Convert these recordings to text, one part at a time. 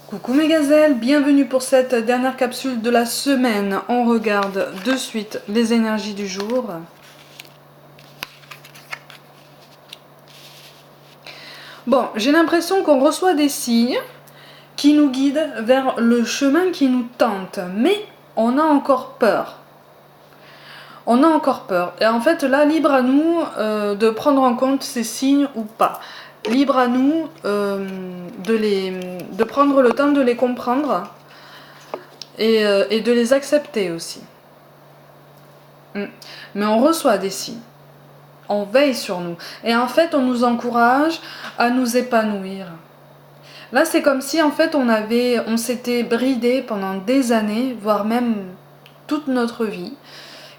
Coucou mes gazelles, bienvenue pour cette dernière capsule de la semaine. On regarde de suite les énergies du jour. Bon, j'ai l'impression qu'on reçoit des signes qui nous guident vers le chemin qui nous tente, mais on a encore peur. On a encore peur. Et en fait, là, libre à nous de prendre en compte ces signes ou pas. Libre à nous de prendre le temps de les comprendre et de les accepter aussi. Mais on reçoit des signes. On veille sur nous. Et en fait, on nous encourage à nous épanouir. Là, c'est comme si en fait on s'était bridé pendant des années, voire même toute notre vie.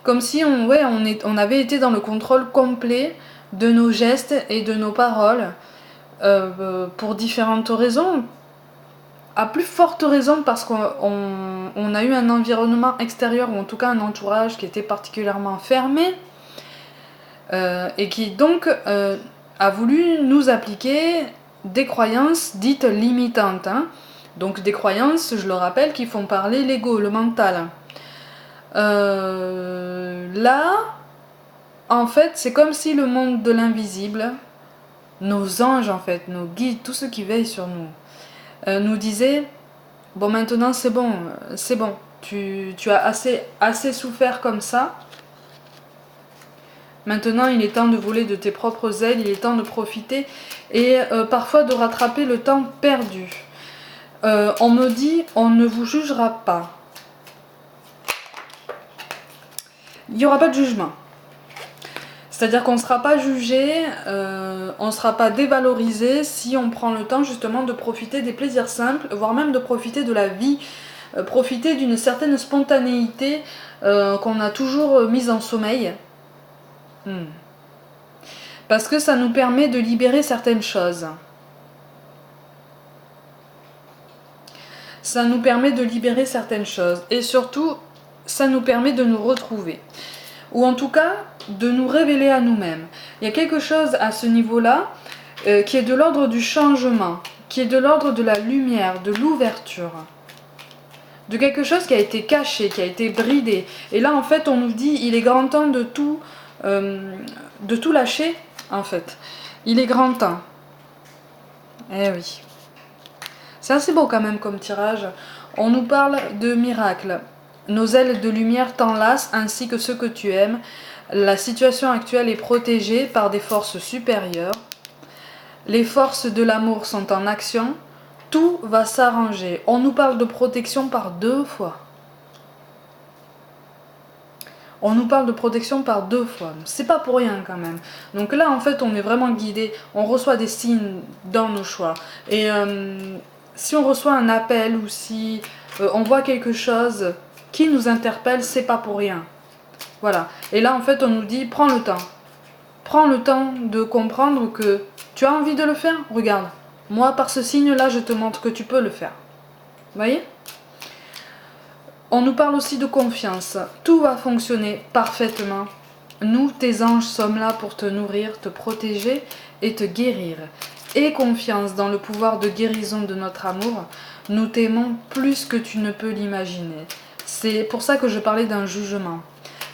Comme si on avait été dans le contrôle complet de nos gestes et de nos paroles pour différentes raisons. À plus forte raison parce qu'on a eu un environnement extérieur, ou en tout cas un entourage qui était particulièrement fermé et qui donc a voulu nous appliquer des croyances dites limitantes. Donc des croyances, je le rappelle, qui font parler l'ego, le mental. Là, en fait, c'est comme si le monde de l'invisible, nos anges en fait, nos guides, tous ceux qui veillent sur nous, nous disaient « Bon, maintenant c'est bon, tu as assez souffert comme ça. Maintenant, il est temps de voler de tes propres ailes, il est temps de profiter et parfois de rattraper le temps perdu. On me dit, on ne vous jugera pas. Il n'y aura pas de jugement. C'est-à-dire qu'on ne sera pas jugé, on ne sera pas dévalorisé si on prend le temps justement de profiter des plaisirs simples, voire même de profiter de la vie, profiter d'une certaine spontanéité qu'on a toujours mise en sommeil. Parce que ça nous permet de libérer certaines choses. Ça nous permet de libérer certaines choses. Et surtout, ça nous permet de nous retrouver. Ou en tout cas, de nous révéler à nous-mêmes. Il y a quelque chose à ce niveau-là qui est de l'ordre du changement, qui est de l'ordre de la lumière, de l'ouverture. De quelque chose qui a été caché, qui a été bridé. Et là, en fait, on nous dit, il est grand temps de tout lâcher, en fait. Il est grand temps. Eh oui. C'est assez beau quand même comme tirage. On nous parle de miracles. Nos ailes de lumière t'enlacent ainsi que ceux que tu aimes. La situation actuelle est protégée par des forces supérieures. Les forces de l'amour sont en action. Tout va s'arranger. On nous parle de protection par 2 fois. On nous parle de protection par 2 fois. C'est pas pour rien quand même. Donc là, en fait, on est vraiment guidé. On reçoit des signes dans nos choix. Et si on reçoit un appel ou si on voit quelque chose qui nous interpelle, c'est pas pour rien. Voilà. Et là, en fait, on nous dit, prends le temps. Prends le temps de comprendre que tu as envie de le faire. Regarde. Moi, par ce signe-là, je te montre que tu peux le faire. Vous voyez ? On nous parle aussi de confiance. Tout va fonctionner parfaitement. Nous, tes anges, sommes là pour te nourrir, te protéger et te guérir. Aie confiance dans le pouvoir de guérison de notre amour. Nous t'aimons plus que tu ne peux l'imaginer. C'est pour ça que je parlais d'un jugement.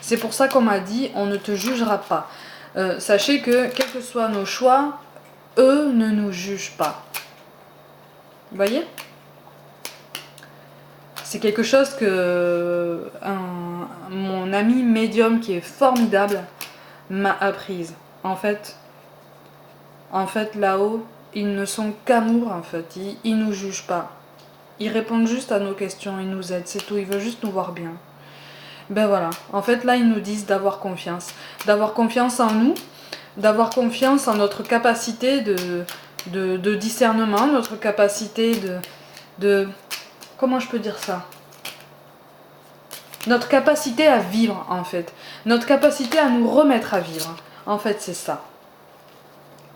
C'est pour ça qu'on m'a dit, on ne te jugera pas. Sachez que, quels que soient nos choix, eux ne nous jugent pas. Vous voyez ? C'est quelque chose que mon ami médium qui est formidable m'a apprise. En fait là-haut, ils ne sont qu'amour en fait. Ils nous jugent pas. Ils répondent juste à nos questions, ils nous aident, c'est tout. Ils veulent juste nous voir bien. Ben voilà. En fait là, ils nous disent d'avoir confiance. D'avoir confiance en nous, d'avoir confiance en notre capacité de discernement, notre capacité de comment je peux dire ça ? Notre capacité à vivre, en fait. Notre capacité à nous remettre à vivre. En fait, c'est ça.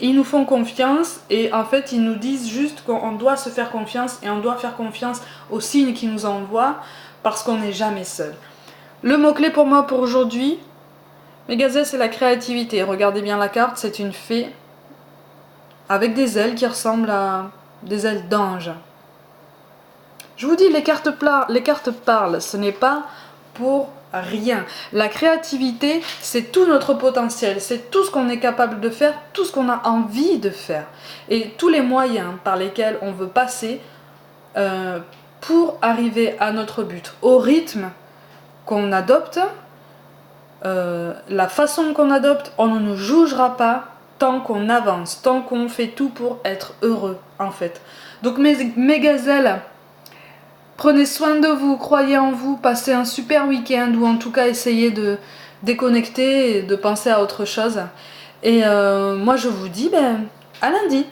Ils nous font confiance et en fait, ils nous disent juste qu'on doit se faire confiance et on doit faire confiance aux signes qu'ils nous envoient parce qu'on n'est jamais seul. Le mot-clé pour moi pour aujourd'hui, mes gazelles, c'est la créativité. Regardez bien la carte, c'est une fée avec des ailes qui ressemblent à des ailes d'ange. Je vous dis, les cartes parlent, ce n'est pas pour rien. La créativité, c'est tout notre potentiel, c'est tout ce qu'on est capable de faire, tout ce qu'on a envie de faire. Et tous les moyens par lesquels on veut passer pour arriver à notre but, au rythme qu'on adopte, la façon qu'on adopte, on ne nous jugera pas tant qu'on avance, tant qu'on fait tout pour être heureux en fait. Donc mes gazelles, prenez soin de vous, croyez en vous, passez un super week-end ou en tout cas essayez de déconnecter et de penser à autre chose. Et moi je vous dis à lundi.